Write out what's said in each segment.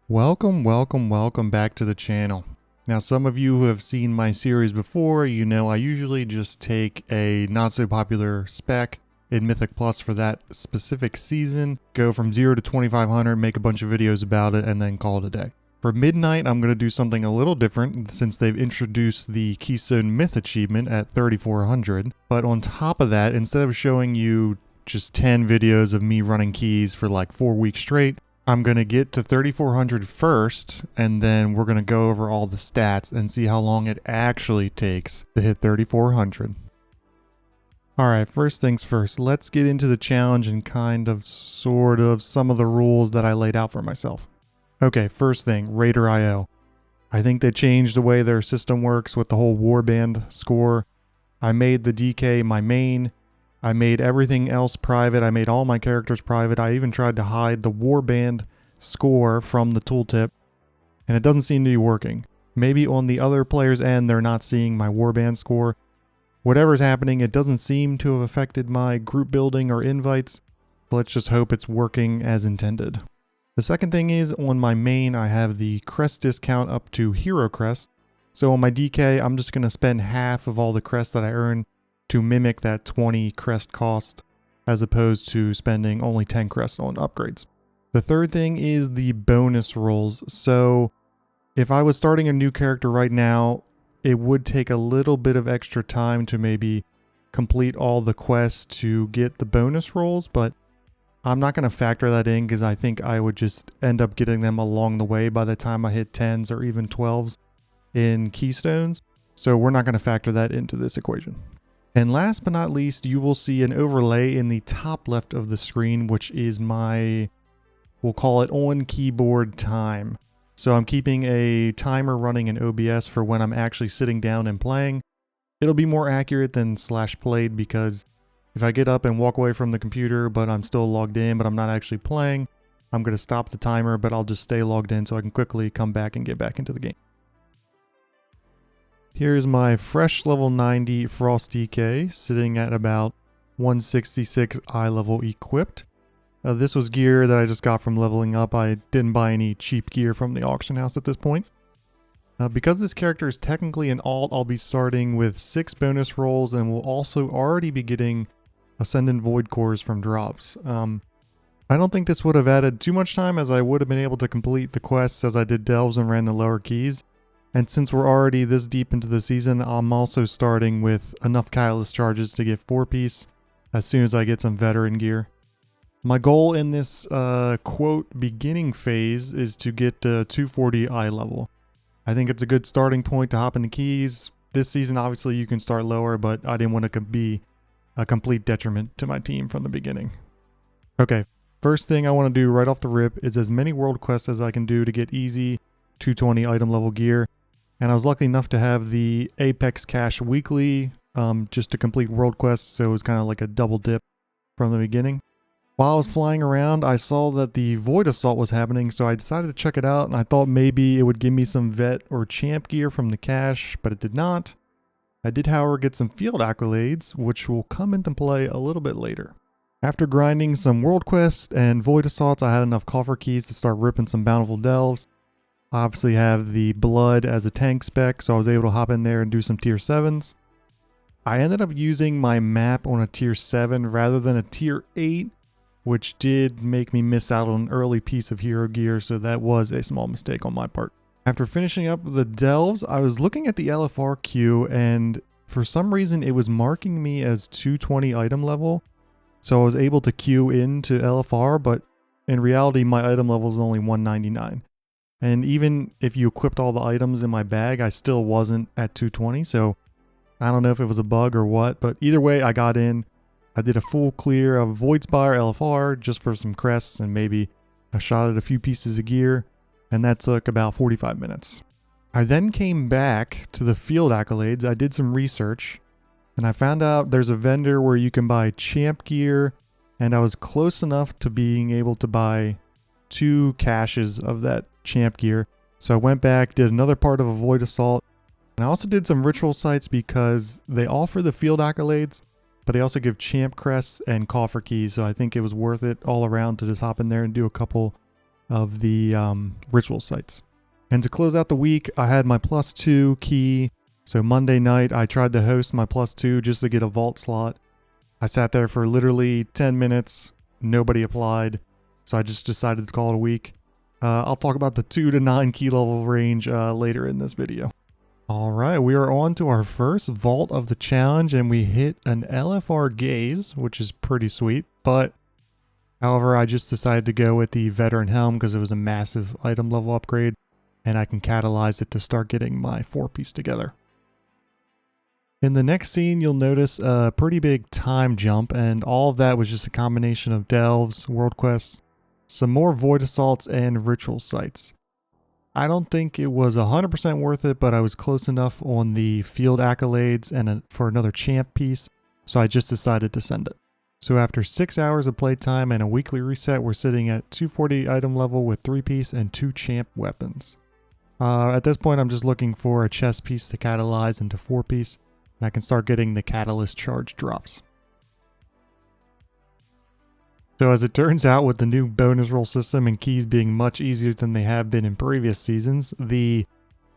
Welcome back to the channel. Now, some of you who have seen my series before, you know I usually just take a not so popular spec in Mythic Plus for that specific season, go from 0 to 2500, make a bunch of videos about it, and then call it a day. For Midnight, I'm going to do something a little different since they've introduced the Keystone Myth achievement at 3400. But on top of that, instead of showing you just 10 videos of me running keys for like 4 weeks straight, I'm going to get to 3400 first, and then we're going to go over all the stats and see how long it actually takes to hit 3400. Alright, first things first, let's get into the challenge and sort of some of the rules that I laid out for myself. Okay, first thing, Raider IO. I think they changed the way their system works with the whole warband score. I made the DK my main. I made everything else private. I made all my characters private. I even tried to hide the warband score from the tooltip, and it doesn't seem to be working. Maybe on the other player's end, they're not seeing my warband score. Whatever's happening, it doesn't seem to have affected my group building or invites. Let's just hope it's working as intended. The second thing is, on my main, I have the crest discount up to hero crest. So on my DK, I'm just going to spend half of all the crests that I earn to mimic that 20 crest cost, as opposed to spending only 10 crests on upgrades. The third thing is the bonus rolls. So if I was starting a new character right now, it would take a little bit of extra time to maybe complete all the quests to get the bonus rolls, but I'm not going to factor that in because I think I would just end up getting them along the way by the time I hit 10s or even 12s in Keystones. So we're not going to factor that into this equation. And last but not least, you will see an overlay in the top left of the screen, which is my, we'll call it on keyboard time. So I'm keeping a timer running in OBS for when I'm actually sitting down and playing. It'll be more accurate than /played because if I get up and walk away from the computer, but I'm still logged in, but I'm not actually playing, I'm going to stop the timer, but I'll just stay logged in so I can quickly come back and get back into the game. Here's my fresh level 90 Frost DK, sitting at about 166 eye level equipped. This was gear that I just got from leveling up. I didn't buy any cheap gear from the auction house at this point. Because this character is technically an alt, I'll be starting with 6 bonus rolls and will also already be getting Ascendant Void Cores from drops. I don't think this would have added too much time, as I would have been able to complete the quests as I did delves and ran the lower keys. And since we're already this deep into the season, I'm also starting with enough catalyst charges to get 4-piece as soon as I get some veteran gear. My goal in this quote beginning phase is to get to 240 eye level. I think it's a good starting point to hop into keys. This season obviously you can start lower, but I didn't want it to be a complete detriment to my team from the beginning. Okay, first thing I want to do right off the rip is as many world quests as I can do to get easy 220 item level gear. And I was lucky enough to have the Apex Cash weekly just to complete world quests, so it was kind of like a double dip from the beginning. While I was flying around, I saw that the Void Assault was happening, so I decided to check it out, and I thought maybe it would give me some vet or champ gear from the cache, but it did not. I did, however, get some field accolades, which will come into play a little bit later. After grinding some world quests and Void Assaults, I had enough coffer keys to start ripping some bountiful delves. I obviously have the blood as a tank spec, so I was able to hop in there and do some tier 7s. I ended up using my map on a tier 7 rather than a tier 8, which did make me miss out on an early piece of hero gear, so that was a small mistake on my part. After finishing up the delves, I was looking at the LFR queue, and for some reason it was marking me as 220 item level, so I was able to queue into LFR, but in reality my item level is only 199. And even if you equipped all the items in my bag, I still wasn't at 220, so I don't know if it was a bug or what, but either way, I got in. I did a full clear of Void Spire LFR just for some crests and maybe a shot at a few pieces of gear, and that took about 45 minutes. I then came back to the field accolades. I did some research, and I found out there's a vendor where you can buy champ gear, and I was close enough to being able to buy 2 caches of that champ gear. So I went back, did another part of a Void Assault, and I also did some ritual sites because they offer the field accolades, but they also give champ crests and coffer keys, so I think it was worth it all around to just hop in there and do a couple of the ritual sites. And to close out the week, I had my +2 key. So Monday night, I tried to host my +2 just to get a vault slot. I sat there for literally 10 minutes. Nobody applied. So I just decided to call it a week. I'll talk about the 2 to 9 key level range later in this video. Alright, we are on to our first vault of the challenge, and we hit an LFR gaze, which is pretty sweet. But, however, I just decided to go with the veteran helm because it was a massive item level upgrade, and I can catalyze it to start getting my 4-piece together. In the next scene, you'll notice a pretty big time jump, and all of that was just a combination of delves, world quests, some more void assaults, and ritual sites. I don't think it was 100% worth it, but I was close enough on the field accolades and for another champ piece, so I just decided to send it. So after 6 hours of playtime and a weekly reset, we're sitting at 240 item level with 3-piece and 2 champ weapons. At this point, I'm just looking for a chest piece to catalyze into 4-piece, and I can start getting the catalyst charge drops. So as it turns out, with the new bonus roll system and keys being much easier than they have been in previous seasons, the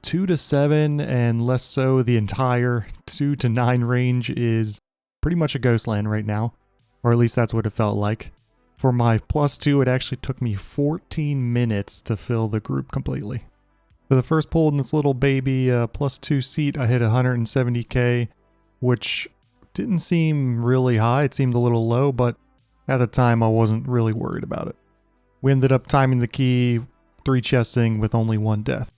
2 to 7 and less so the entire 2 to 9 range is pretty much a ghost land right now, or at least that's what it felt like. For my +2, it actually took me 14 minutes to fill the group completely. For the first pull in this little baby +2 seat, I hit 170k, which didn't seem really high. It seemed a little low, but at the time, I wasn't really worried about it. We ended up timing the key, 3 chesting with only 1 death.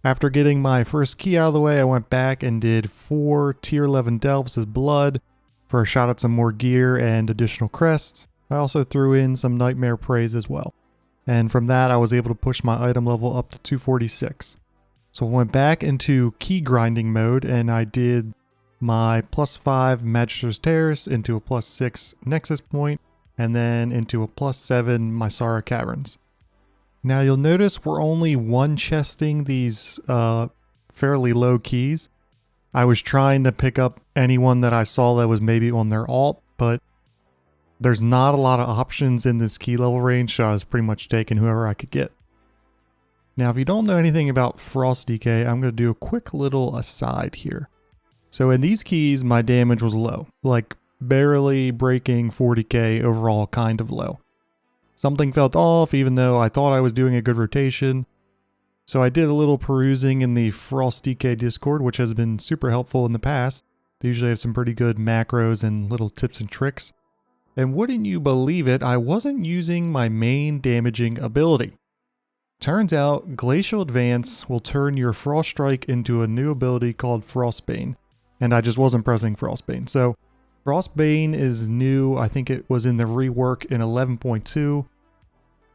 After getting my first key out of the way, I went back and did 4 tier 11 delves as blood for a shot at some more gear and additional crests. I also threw in some nightmare praise as well. And from that, I was able to push my item level up to 246. So I went back into key grinding mode, and I did my +5 Magister's Terrace into a +6 nexus-point, and then into a +7 Mysara Caverns. Now you'll notice we're only 1 chesting these fairly low keys. I was trying to pick up anyone that I saw that was maybe on their alt, but there's not a lot of options in this key level range, so I was pretty much taking whoever I could get. Now if you don't know anything about Frost DK, I'm going to do a quick little aside here. So in these keys, my damage was low, like barely breaking 40k overall, kind of low. Something felt off even though I thought I was doing a good rotation. So I did a little perusing in the Frost DK Discord, which has been super helpful in the past. They usually have some pretty good macros and little tips and tricks. And wouldn't you believe it, I wasn't using my main damaging ability. Turns out Glacial Advance will turn your Frost Strike into a new ability called Frostbane. And I just wasn't pressing Frostbane. So Frostbane is new. I think it was in the rework in 11.2.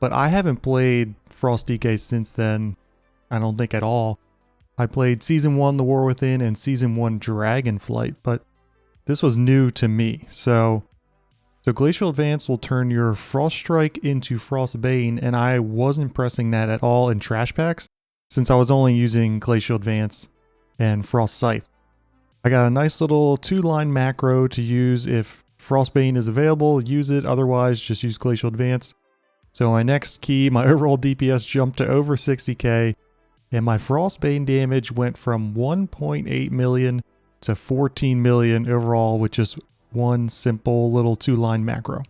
But I haven't played Frost DK since then. I don't think at all. I played Season 1 The War Within and Season 1 Dragonflight. But this was new to me. So Glacial Advance will turn your Frost Strike into Frostbane. And I wasn't pressing that at all in trash packs, since I was only using Glacial Advance and Frost Scythe. I got a nice little 2-line macro to use if Frostbane is available, use it, otherwise just use Glacial Advance. So my next key, my overall DPS jumped to over 60k, and my Frostbane damage went from 1.8 million to 14 million overall with just one simple little 2-line macro.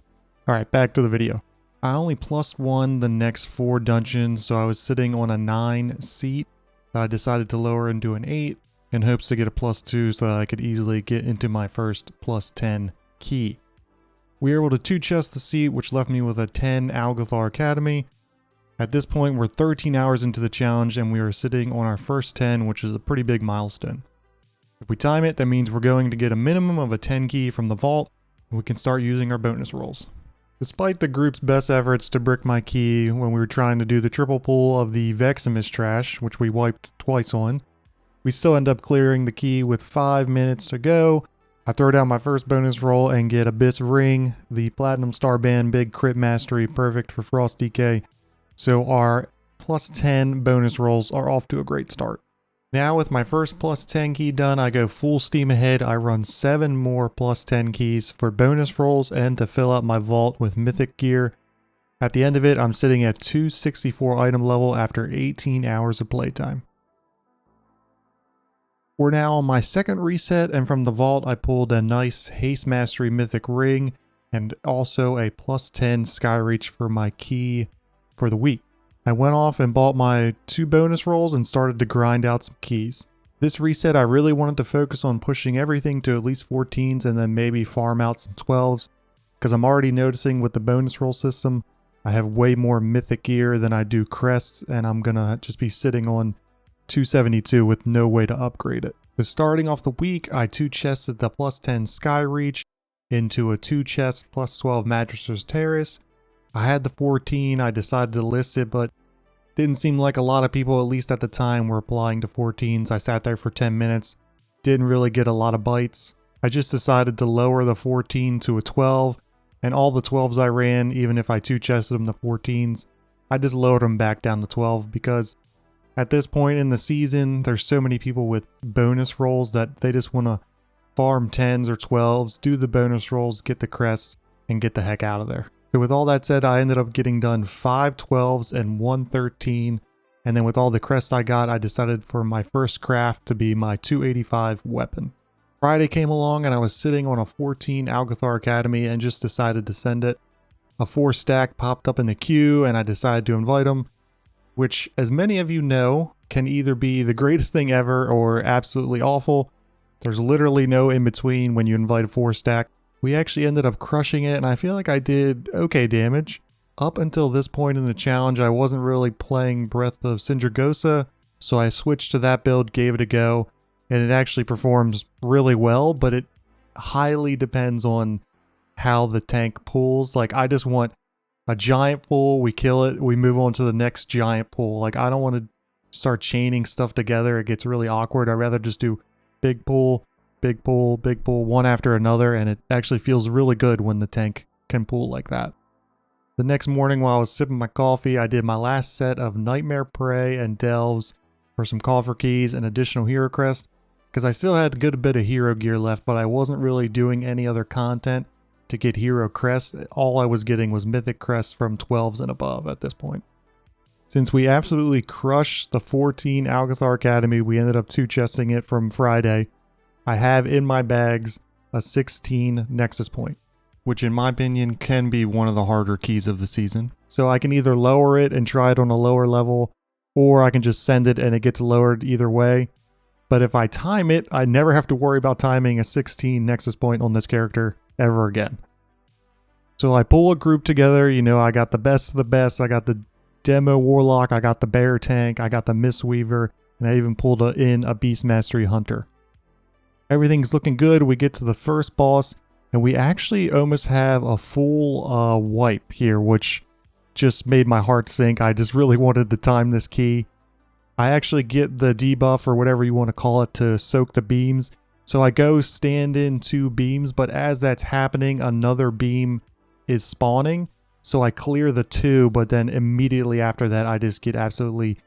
Alright, back to the video. I only +1 the next 4 dungeons, so I was sitting on a 9 seat that I decided to lower into an 8. In hopes to get a +2 so that I could easily get into my first +10 key. We were able to 2 chest the seat, which left me with a 10 algeth'ar Academy. At this point, we're 13 hours into the challenge and we are sitting on our first 10, which is a pretty big milestone. If we time it, that means we're going to get a minimum of a 10 key from the vault, and we can start using our bonus rolls. Despite the group's best efforts to brick my key when we were trying to do the triple pull of the Veximus trash, which we wiped twice on, we still end up clearing the key with 5 minutes to go. I throw down my first bonus roll and get Abyss Ring, the Platinum Starband Big Crit Mastery, perfect for Frost DK. So our +10 bonus rolls are off to a great start. Now with my first +10 key done, I go full steam ahead. I run 7 more +10 keys for bonus rolls and to fill out my vault with mythic gear. At the end of it, I'm sitting at 264 item level after 18 hours of playtime. We're now on my second reset, and from the vault I pulled a nice Haste Mastery Mythic Ring and also a +10 Skyreach for my key for the week. I went off and bought my 2 bonus rolls and started to grind out some keys. This reset I really wanted to focus on pushing everything to at least 14s and then maybe farm out some 12s, because I'm already noticing with the bonus roll system I have way more mythic gear than I do crests, and I'm gonna just be sitting on 272 with no way to upgrade it. So starting off the week, I 2-chested the +10 Skyreach into a 2-chest +12 Madrasser's Terrace. I had the 14, I decided to list it, but didn't seem like a lot of people, at least at the time, were applying to 14s. I sat there for 10 minutes, didn't really get a lot of bites. I just decided to lower the 14 to a 12, and all the 12s I ran, even if I 2-chested them to 14s, I just lowered them back down to 12 because at this point in the season, there's so many people with bonus rolls that they just want to farm 10s or 12s, do the bonus rolls, get the crests, and get the heck out of there. So with all that said, I ended up getting done 5 12s and 1 13, and then with all the crests I got, I decided for my first craft to be my 285 weapon. Friday came along and I was sitting on a 14 algeth'ar Academy and just decided to send it. A 4 stack popped up in the queue and I decided to invite them, which, as many of you know, can either be the greatest thing ever or absolutely awful. There's literally no in between when you invite a 4 stack. We actually ended up crushing it, and I feel like I did okay damage. Up until this point in the challenge, I wasn't really playing Breath of Sindragosa, so I switched to that build, gave it a go, and it actually performs really well, but it highly depends on how the tank pulls. Like, I just want a giant pull, we kill it, we move on to the next giant pull. Like, I don't want to start chaining stuff together. It gets really awkward. I'd rather just do big pull, big pull, big pull, one after another, and it actually feels really good when the tank can pull like that. The next morning while I was sipping my coffee, I did my last set of Nightmare Prey and Delves for some coffer keys and additional hero crest, because I still had a good bit of hero gear left, but I wasn't really doing any other content to get hero crest. All I was getting was mythic crests from 12s and above at this point. Since we absolutely crushed the 14 algeth'ar Academy, we ended up 2-chesting it from Friday. I have in my bags a 16 nexus-point, which in my opinion can be one of the harder keys of the season. So I can either lower it and try it on a lower level, or I can just send it and it gets lowered either way. But if I time it, I never have to worry about timing a 16 nexus-point on this character ever again. So I pull a group together, you know, I got the best of the best, I got the Demo Warlock, I got the Bear Tank, I got the Mistweaver, and I even pulled in a Beast Mastery Hunter. Everything's looking good. We get to the first boss, and we actually almost have a full wipe here, which just made my heart sink. I just really wanted to time this key. I actually get the debuff, or whatever you want to call it, to soak the beams. So I go stand in 2 beams, but as that's happening, another beam is spawning. So I clear the 2, but then immediately after that, I just get absolutely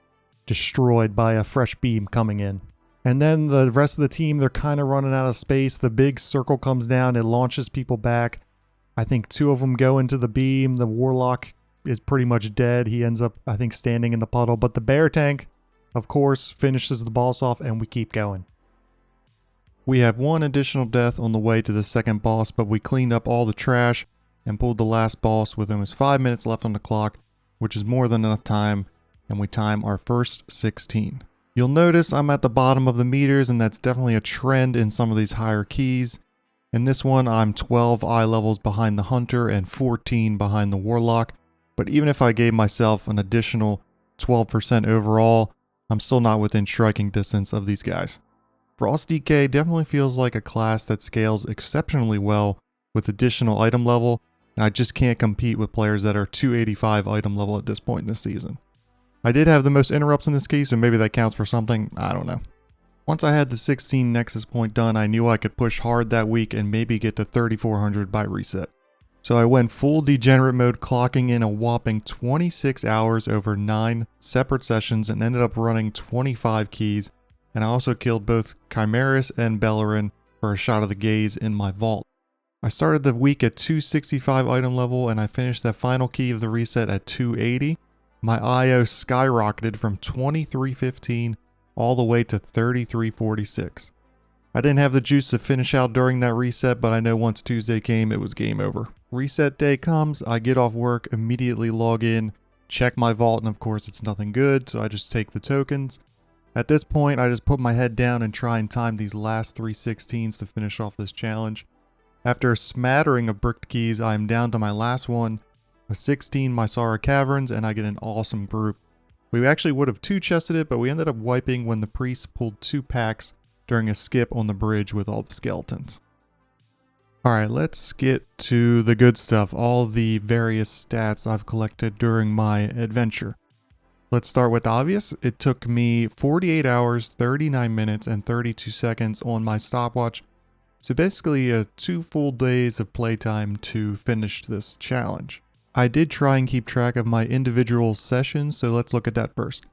destroyed by a fresh beam coming in. And then the rest of the team, they're kind of running out of space. The big circle comes down, it launches people back. I think 2 of them go into the beam. The Warlock is pretty much dead. He ends up, I think, standing in the puddle. But the Bear Tank, of course, finishes the boss off, and we keep going. We have 1 additional death on the way to the second boss, but we cleaned up all the trash and pulled the last boss with almost 5 minutes left on the clock, which is more than enough time, and we time our first 16. You'll notice I'm at the bottom of the meters, and that's definitely a trend in some of these higher keys. In this one, I'm 12 eye levels behind the Hunter and 14 behind the Warlock, but even if I gave myself an additional 12% overall, I'm still not within striking distance of these guys. Frost DK definitely feels like a class that scales exceptionally well with additional item level, and I just can't compete with players that are 285 item level at this point in the season. I did have the most interrupts in this case, so maybe that counts for something, I don't know. Once I had the 16 nexus point done, I knew I could push hard that week and maybe get to 3400 by reset. So I went full degenerate mode, clocking in a whopping 26 hours over 9 separate sessions and ended up running 25 keys, and I also killed both Chimeras and Bellerin for a shot of the gaze in my vault. I started the week at 265 item level and I finished that final key of the reset at 280. My IO skyrocketed from 2315 all the way to 3346. I didn't have the juice to finish out during that reset, but I know once Tuesday came, it was game over. Reset day comes, I get off work, immediately log in, check my vault, and of course it's nothing good, so I just take the tokens. At this point, I just put my head down and try and time these last 3 16s to finish off this challenge. After a smattering of bricked keys, I am down to my last one, a 16 Mysara Caverns, and I get an awesome group. We actually would have 2-chested it, but we ended up wiping when the priest pulled 2 packs during a skip on the bridge with all the skeletons. Alright, let's get to the good stuff, all the various stats I've collected during my adventure. Let's start with the obvious. It took me 48 hours, 39 minutes, and 32 seconds on my stopwatch. So basically 2 full days of playtime to finish this challenge. I did try and keep track of my individual sessions, so let's look at that first.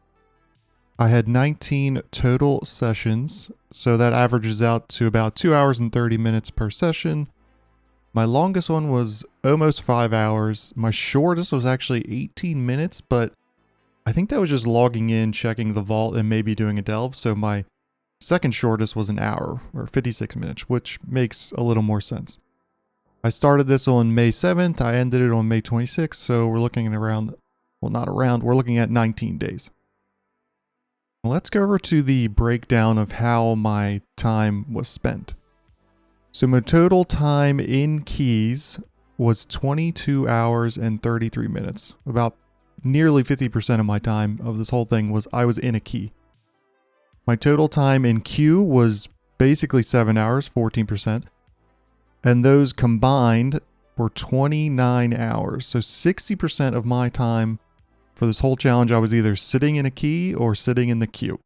I had 19 total sessions, so that averages out to about 2 hours and 30 minutes per session. My longest one was almost 5 hours. My shortest was actually 18 minutes, but I think that was just logging in, checking the vault, and maybe doing a delve, so my second shortest was an hour, or 56 minutes, which makes a little more sense. I started this on May 7th, I ended it on May 26th, so we're looking at around, well not around, we're looking at 19 days. Let's go over to the breakdown of how my time was spent. So my total time in keys was 22 hours and 33 minutes. About nearly 50% of my time of this whole thing was I was in a key. My total time in queue was basically 7 hours, 14%. And those combined were 29 hours. So 60% of my time for this whole challenge, I was either sitting in a key or sitting in the queue.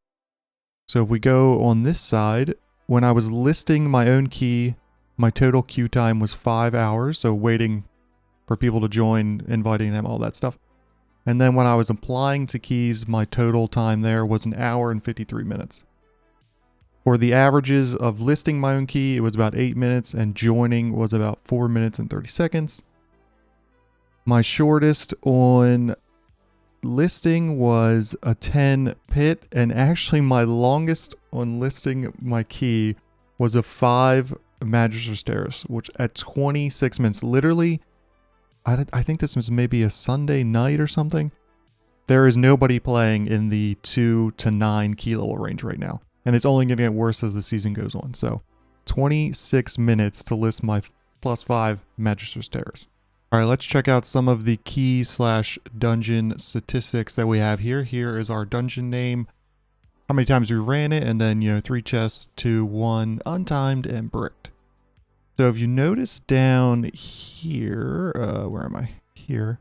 So if we go on this side, when I was listing my own key, my total queue time was 5 hours. So waiting for people to join, inviting them, all that stuff. And then when I was applying to keys, my total time there was 1 hour and 53 minutes. For the averages of listing my own key, it was about 8 minutes, and joining was about 4 minutes and 30 seconds. My shortest on listing was a 10 pit, and actually my longest on listing my key was a 5 Magister's Terrace, which at 26 minutes, literally, I think this was maybe a Sunday night or something. There is nobody playing in the 2 to 9 key level range right now. And it's only going to get worse as the season goes on. So 26 minutes to list my +5 Magister's Terrace. Alright, let's check out some of the key/dungeon statistics that we have here. Here is our dungeon name, how many times we ran it, and then, 3 chests, 2, 1, untimed, and bricked. So if you notice down here, where am I? Here.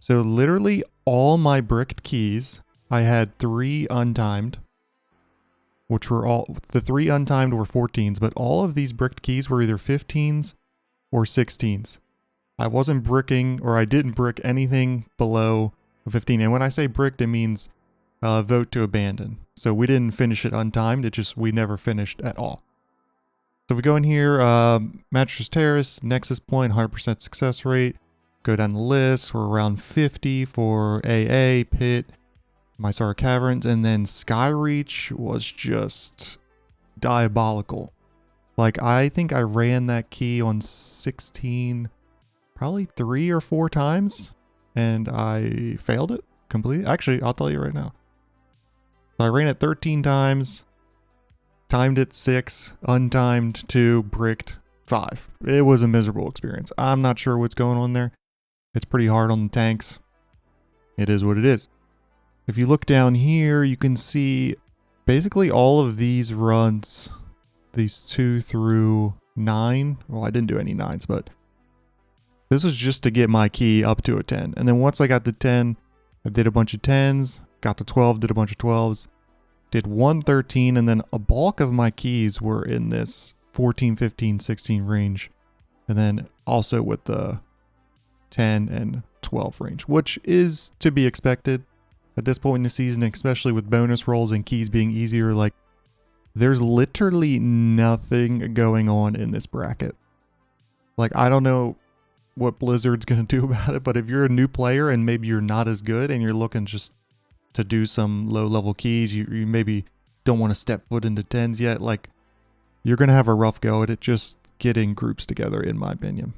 So literally all my bricked keys, I had 3 untimed, which were the 3 untimed were 14s, but all of these bricked keys were either 15s or 16s. I wasn't bricking, or I didn't brick anything below a 15. And when I say bricked, it means vote to abandon. So we didn't finish it untimed, we never finished at all. So if we go in here, Magister's Terrace, nexus-point, 100% success rate. Go down the list, we're around 50 for AA, Pit, Mysara Caverns, and then Skyreach was just diabolical. Like, I think I ran that key on 16, probably 3 or 4 times, and I failed it completely. Actually, I'll tell you right now. So I ran it 13 times, timed it 6, untimed 2, bricked 5. It was a miserable experience. I'm not sure what's going on there. It's pretty hard on the tanks. It is what it is. If you look down here, you can see basically all of these runs, these 2 through 9. Well, I didn't do any 9s, but this was just to get my key up to a 10. And then once I got to 10, I did a bunch of 10s, got to 12, did a bunch of 12s, did 1 13, and then a bulk of my keys were in this 14, 15, 16 range. And then also with the 10 and 12 range, which is to be expected at this point in the season, especially with bonus rolls and keys being easier. Like, there's literally nothing going on in this bracket. Like, I don't know what Blizzard's going to do about it, but if you're a new player and maybe you're not as good and you're looking just to do some low level keys, you maybe don't want to step foot into 10s yet, like, you're going to have a rough go at it just getting groups together, in my opinion.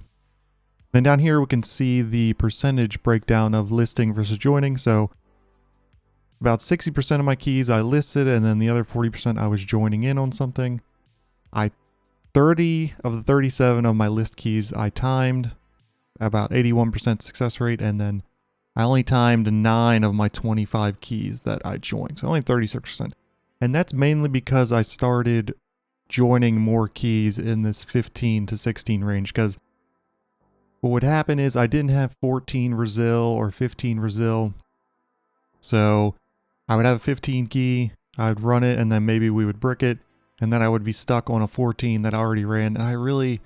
Then down here we can see the percentage breakdown of listing versus joining. So about 60% of my keys I listed, and then the other 40% I was joining in on something. 30 of the 37 of my list keys I timed, about 81% success rate, and then I only timed 9 of my 25 keys that I joined, so only 36%. And that's mainly because I started joining more keys in this 15 to 16 range, because what would happen is I didn't have 14 Resil or 15 Resil, so I would have a 15 key, I'd run it, and then maybe we would brick it, and then I would be stuck on a 14 that I already ran. And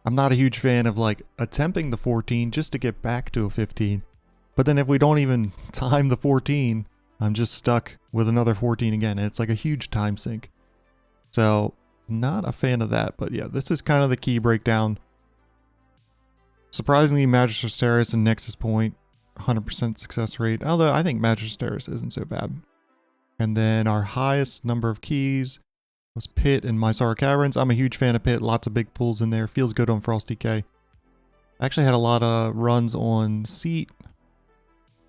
I'm not a huge fan of like attempting the 14 just to get back to a 15. But then if we don't even time the 14, I'm just stuck with another 14 again. And it's like a huge time sink. So not a fan of that. But yeah, this is kind of the key breakdown. Surprisingly, Magister's Terrace and nexus-point, 100% success rate. Although I think Magister's Terrace isn't so bad. And then our highest number of keys was Pit and Mysara Caverns. I'm a huge fan of Pit. Lots of big pools in there. Feels good on Frost DK. Actually had a lot of runs on Seat.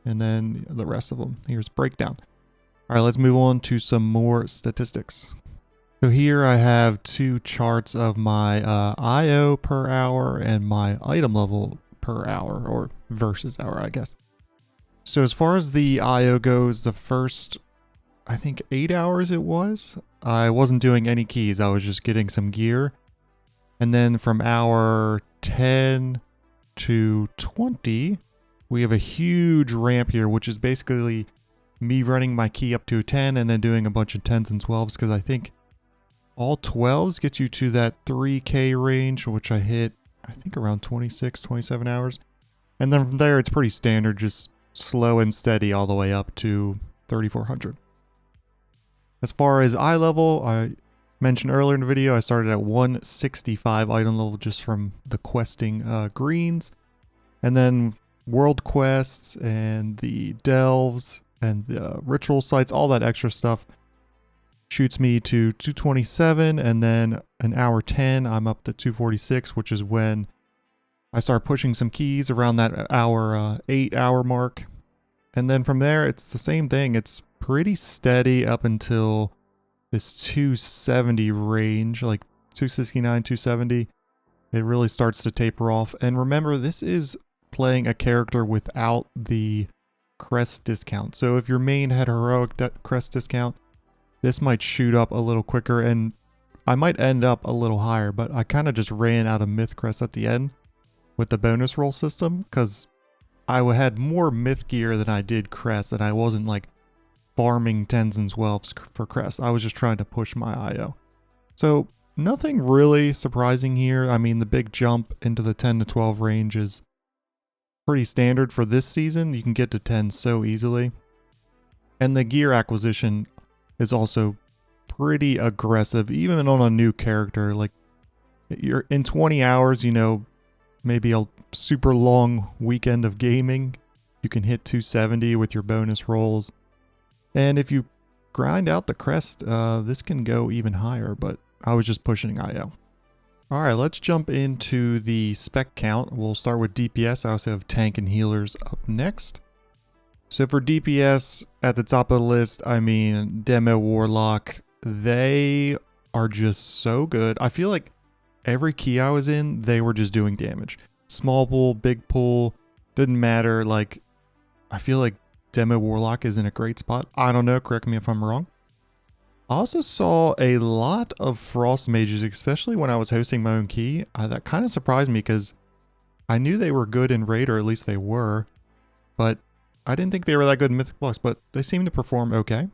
And then the rest of them. Here's breakdown. All right, let's move on to some more statistics. So here I have two charts of my IO per hour and my item level per hour, or versus hour, I guess. So as far as the IO goes, the first, I think 8 hours it was, I wasn't doing any keys. I was just getting some gear. And then from hour 10 to 20, we have a huge ramp here, which is basically me running my key up to a 10 and then doing a bunch of 10s and 12s, because I think all 12s get you to that 3K range, which I hit, I think, around 26, 27 hours. And then from there, it's pretty standard, just slow and steady all the way up to 3,400. As far as eye level, I mentioned earlier in the video, I started at 165 item level just from the questing greens. And then world quests and the delves and the ritual sites, all that extra stuff shoots me to 227. And then an hour 10, I'm up to 246, which is when I start pushing some keys around that hour 8 hour mark. And then from there, it's the same thing. It's pretty steady up until this 270 range, like 269, 270. It really starts to taper off. And remember, this is playing a character without the crest discount. So if your main had heroic crest discount, this might shoot up a little quicker, and I might end up a little higher, but I kind of just ran out of myth crest at the end with the bonus roll system, because I had more myth gear than I did crest, and I wasn't like farming 10s and 12s for crest. I was just trying to push my IO. So nothing really surprising here. I mean, the big jump into the 10 to 12 range is pretty standard for this season. You can get to 10 so easily. And the gear acquisition is also pretty aggressive, even on a new character. Like, you're in 20 hours, you know, maybe a super long weekend of gaming, you can hit 270 with your bonus rolls. And if you grind out the crest, this can go even higher, but I was just pushing IO. All right, let's jump into the spec count. We'll start with DPS. I also have tank and healers up next. So for DPS, at the top of the list, I mean, Demo Warlock, they are just so good. I feel like every key I was in, they were just doing damage. Small pool, big pool, didn't matter. Like, I feel like Demo Warlock is in a great spot. I don't know, correct me if I'm wrong. I also saw a lot of Frost Mages, especially when I was hosting my own key. That kind of surprised me, because I knew they were good in Raid, or at least they were. But I didn't think they were that good in Mythic Plus, but they seem to perform okay.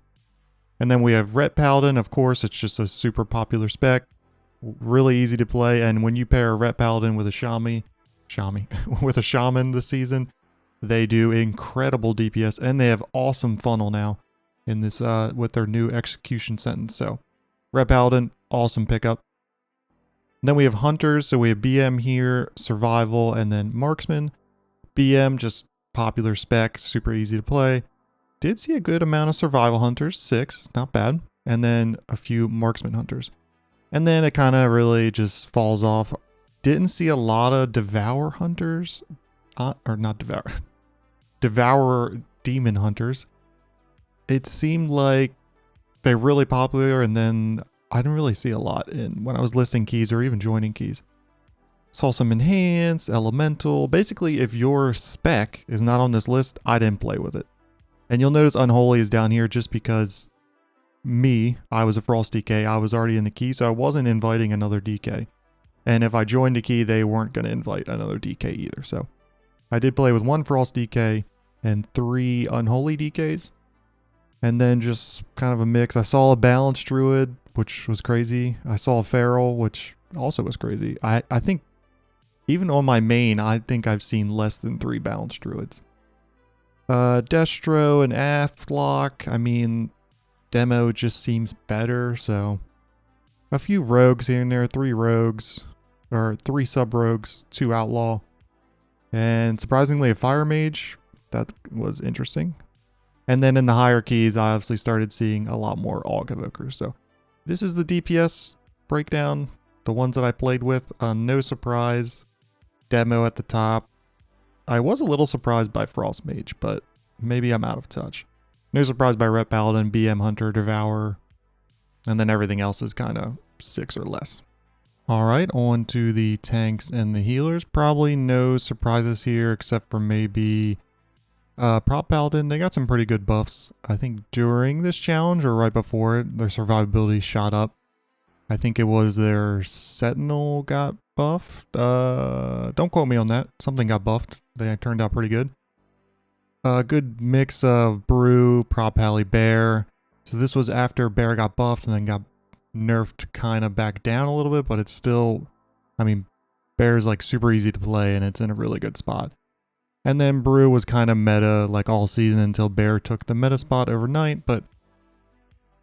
And then we have Ret Paladin, of course. It's just a super popular spec. Really easy to play, and when you pair a Ret Paladin with a with a Shaman this season, they do incredible DPS, and they have awesome funnel now in this with their new execution sentence. So Ret Paladin, awesome pickup. And then we have hunters, so we have BM here, survival, and then marksman. BM, just popular spec, super easy to play. Did see a good amount of survival hunters, 6, not bad. And then a few marksman hunters. And then it kind of really just falls off. Didn't see a lot of devour hunters, or not devour, devour demon hunters. It seemed like they're really popular, and then I didn't really see a lot when I was listing keys or even joining keys. Saw some enhance, elemental. Basically, if your spec is not on this list, I didn't play with it. And you'll notice unholy is down here just because I was a frost DK. I was already in the key, so I wasn't inviting another DK. And if I joined a key, they weren't going to invite another DK either. So I did play with 1 frost DK and 3 unholy DKs. And then just kind of a mix. I saw a balanced druid, which was crazy. I saw a feral, which also was crazy. I think even on my main, I think I've seen less than 3 balanced druids. Destro and Aftlock. I mean, demo just seems better, so a few rogues here and there, 3 rogues, or 3 sub-rogues, 2 outlaw, and surprisingly a fire mage. That was interesting. And then in the higher keys, I obviously started seeing a lot more Aug Evokers. So this is the DPS breakdown, the ones that I played with. No surprise, demo at the top. I was a little surprised by Frost Mage, but maybe I'm out of touch. No surprise by Ret Paladin, BM Hunter, Devourer, and then everything else is kind of 6 or less. Alright, on to the tanks and the healers. Probably no surprises here except for maybe Prop Paladin. They got some pretty good buffs. I think during this challenge or right before it, their survivability shot up. I think it was their Sentinel got buffed. Don't quote me on that. Something got buffed. They turned out pretty good. Good mix of Brew, Prop Pally, Bear. So this was after Bear got buffed and then got nerfed kind of back down a little bit, but it's still, I mean, Bear's like super easy to play and it's in a really good spot. And then Brew was kind of meta like all season until Bear took the meta spot overnight, but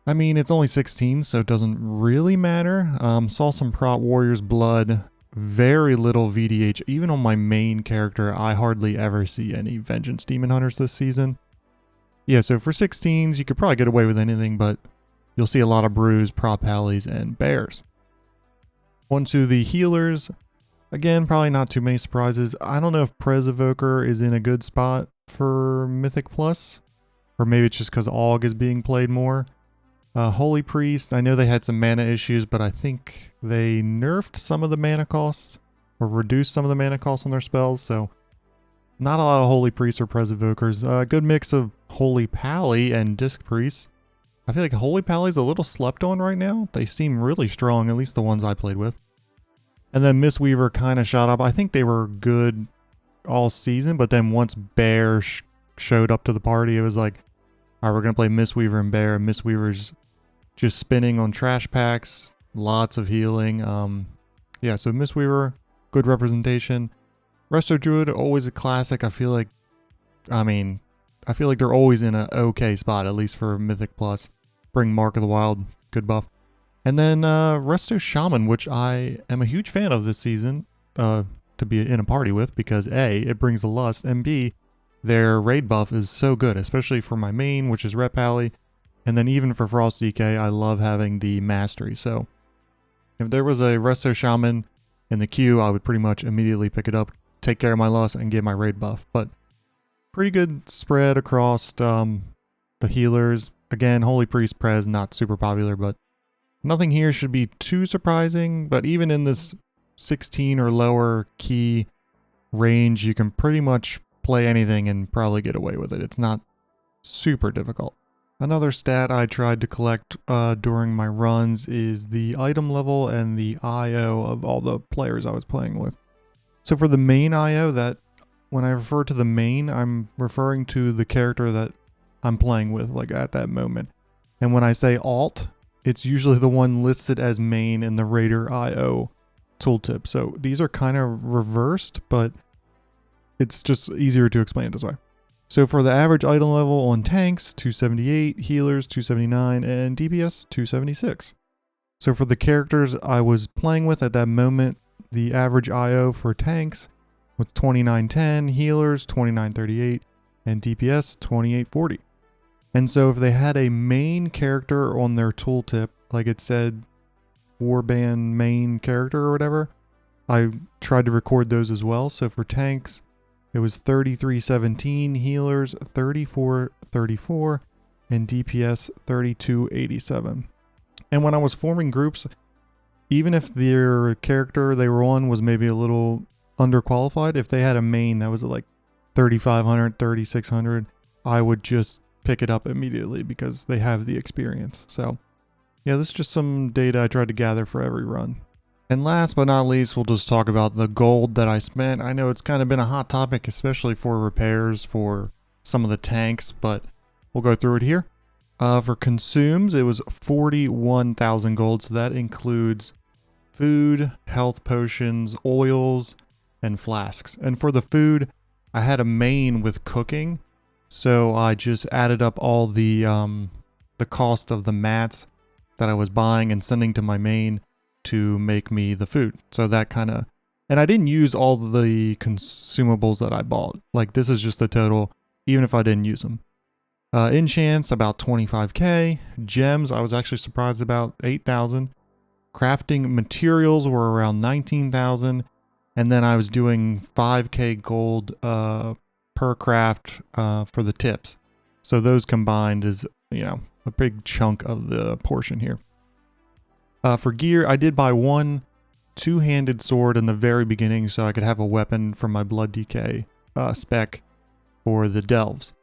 I mean, it's only 16, so it doesn't really matter. Saw some Prop Warriors Blood, very little VDH. Even on my main character, I hardly ever see any Vengeance Demon Hunters this season. Yeah, so for 16s, you could probably get away with anything, but you'll see a lot of Brews, Prop Pallies, and Bears. On to the healers. Again, probably not too many surprises. I don't know if Prez Evoker is in a good spot for Mythic Plus, or maybe it's just because Aug is being played more. Holy Priest, I know they had some mana issues, but I think they nerfed some of the mana cost, or reduced some of the mana cost on their spells, so not a lot of Holy Priests or Prez Evokers. Good mix of Holy Pally and Disc Priests. I feel like Holy Pally's a little slept on right now. They seem really strong, at least the ones I played with. And then Mistweaver kind of shot up. I think they were good all season, but then once Bear showed up to the party, it was like, all right, we're going to play Mistweaver and Bear. And Mistweaver's just spinning on trash packs, lots of healing. Yeah, so Mistweaver, good representation. Resto Druid, always a classic. I feel like they're always in an okay spot, at least for Mythic Plus. Bring Mark of the Wild, good buff. And then Resto Shaman, which I am a huge fan of this season to be in a party with, because A, it brings the lust, and B, their raid buff is so good, especially for my main, which is Ret Pally. And then even for Frost DK, I love having the mastery. So if there was a Resto Shaman in the queue, I would pretty much immediately pick it up, take care of my lust, and get my raid buff. But pretty good spread across the healers. Again, Holy Priest Prez, not super popular, but nothing here should be too surprising. But even in this 16 or lower key range, you can pretty much play anything and probably get away with it. It's not super difficult. Another stat I tried to collect during my runs is the item level and the IO of all the players I was playing with. So for the main IO, that when I refer to the main, I'm referring to the character that I'm playing with, like at that moment. And when I say alt, it's usually the one listed as main in the Raider IO tooltip. So these are kind of reversed, but it's just easier to explain it this way. So for the average item level on tanks, 278, healers, 279, and DPS, 276. So for the characters I was playing with at that moment, the average IO for tanks was 2910, healers 2938, and DPS 2840. And so if they had a main character on their tooltip, like it said warband main character or whatever, I tried to record those as well. So for tanks, it was 3317, healers 3434, and DPS 3287. And when I was forming groups, even if their character they were on was maybe a little underqualified, if they had a main that was like 3500, 3600, I would just pick it up immediately because they have the experience. So yeah, this is just some data I tried to gather for every run. And last but not least, we'll just talk about the gold that I spent. I know it's kind of been a hot topic, especially for repairs for some of the tanks, but we'll go through it here. For consumes, it was 41,000 gold, so that includes food, health potions, oils, and flasks. And for the food, I had a main with cooking, so I just added up all the cost of the mats that I was buying and sending to my main to make me the food. So that kind of, and I didn't use all the consumables that I bought. Like this is just the total, even if I didn't use them. Enchants, about 25k. Gems, I was actually surprised about 8,000. Crafting materials were around 19,000. And then I was doing 5k gold per craft for the tips. So those combined is, you know, a big chunk of the portion here. For gear, I did buy one two-handed sword in the very beginning so I could have a weapon for my blood decay spec for the delves.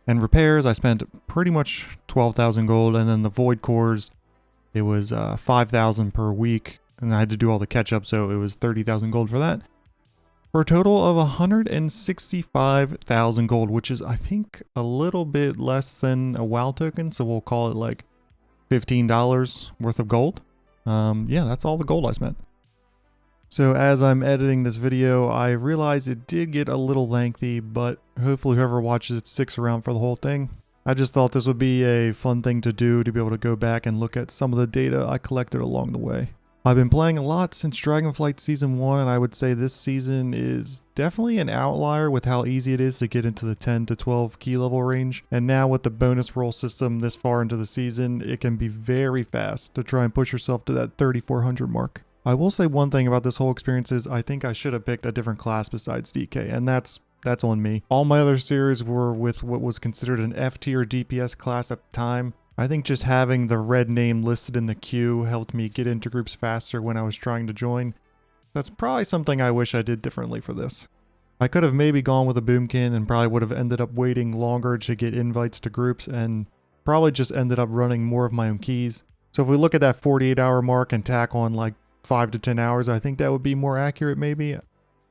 And repairs, I spent pretty much 12,000 gold, and then the void cores, it was 5,000 per week, and I had to do all the catch-up, so it was 30,000 gold for that. For a total of 165,000 gold, which is, I think, a little bit less than a WoW token, so we'll call it like $15 worth of gold. Yeah, that's all the gold I spent. So as I'm editing this video, I realize it did get a little lengthy, but hopefully whoever watches it sticks around for the whole thing. I just thought this would be a fun thing to do, to be able to go back and look at some of the data I collected along the way. I've been playing a lot since Dragonflight Season 1, and I would say this season is definitely an outlier with how easy it is to get into the 10 to 12 key level range. And now with the bonus roll system this far into the season, it can be very fast to try and push yourself to that 3,400 mark. I will say one thing about this whole experience is I think I should have picked a different class besides DK, and that's on me. All my other series were with what was considered an F tier DPS class at the time. I think just having the red name listed in the queue helped me get into groups faster when I was trying to join. That's probably something I wish I did differently for this. I could have maybe gone with a boomkin and probably would have ended up waiting longer to get invites to groups and probably just ended up running more of my own keys. So if we look at that 48-hour mark and tack on like 5 to 10 hours, I think that would be more accurate maybe.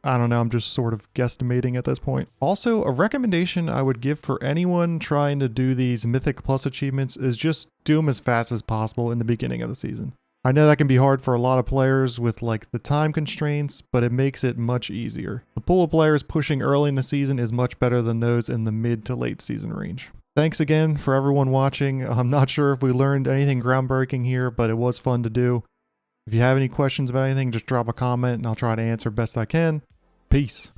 I don't know, I'm just sort of guesstimating at this point. Also, a recommendation I would give for anyone trying to do these Mythic Plus achievements is just do them as fast as possible in the beginning of the season. I know that can be hard for a lot of players with like the time constraints, but it makes it much easier. The pool of players pushing early in the season is much better than those in the mid to late season range. Thanks again for everyone watching. I'm not sure if we learned anything groundbreaking here, but it was fun to do. If you have any questions about anything, just drop a comment and I'll try to answer best I can. Peace.